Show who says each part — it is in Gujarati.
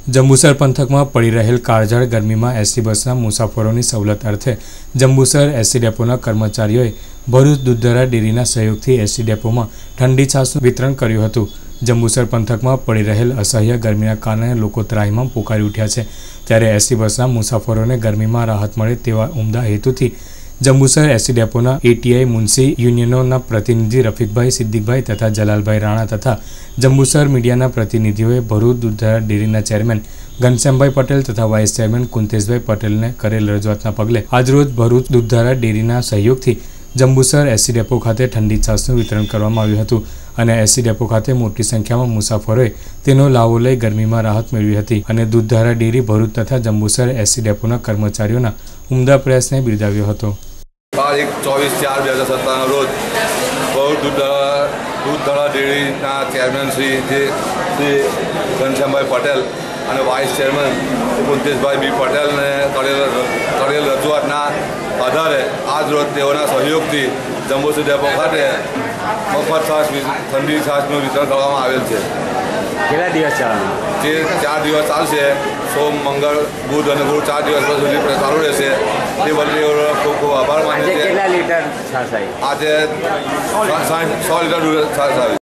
Speaker 1: જંબુસર પંથકમાં પડી રહેલ કાળઝાળ ગરમીમાં એસટી બસના મુસાફરોની સવલત અર્થે જંબુસર એસટી ડેપોના કર્મચારીઓએ ભરૂચ દૂધધારા ડેરીના સહયોગથી એસટી ડેપોમાં ઠંડી છાશનું વિતરણ કર્યું હતું। જંબુસર પંથકમાં પડી રહેલ અસહ્ય ગરમીના કારણે લોકો ત્રાહિમામ પોકારી ઉઠ્યા છે, ત્યારે એસટી બસના મુસાફરોને ગરમીમાં રાહત મળે તેવા ઉમદા હેતુથી જંબુસર એસટી ડેપોના એટીઆઈ મુનસી યુનિયનોના પ્રતિનિધિ રફીકભાઈ સિદ્દીકભાઈ તથા જલાલભાઈ રાણા તથા જંબુસર મીડિયાના પ્રતિનિધિઓએ ભરૂચ દૂધધારા ડેરીના ચેરમેન ઘનશ્યામભાઈ પટેલ તથા વાઇસ ચેરમેન કુંતેશભાઈ પટેલને કરેલ રજૂઆતના પગલે આજરોજ ભરૂચ દૂધધારા ડેરીના સહયોગથી જંબુસર એસટી ડેપો ખાતે ઠંડી છાશનું વિતરણ કરવામાં આવ્યું હતું અને એસટી ડેપો ખાતે મોટી સંખ્યામાં મુસાફરોએ તેનો લાવો લઈ ગરમીમાં રાહત મેળવી હતી અને દૂધધારા ડેરી ભરૂચ તથા જંબુસર એસટી ડેપોના કર્મચારીઓના ઉમદા પ્રયાસને બિરદાવ્યો હતો।
Speaker 2: 24/4/2017 રોજ ભરૂચ દૂધધારા ડેરીના ચેરમેન શ્રી ઘનશ્યામભાઈ પટેલ અને વાઇસ ચેરમેન કુંતેશભાઈ બી પટેલને કરેલ રજૂઆતના આધારે આજ રોજ તેઓના સહયોગથી જંબુસર ડેપો ખાતે મફત છાશ ઠંડી છાશનું વિતરણ કરવામાં આવેલ છે।
Speaker 3: કેટલા દિવસ ચાલશે?
Speaker 2: તે 4 દિવસ ચાલશે। સોમ, મંગળ, બુધ અને ગુરુ 4 દિવસ સુધી ચાલુ રહેશે। તે બદલે ખૂબ ખૂબ આભાર માનું છું।
Speaker 3: કેટલા લીટર છાશ આવી?
Speaker 2: આજે 100 લીટર છાશ આવી।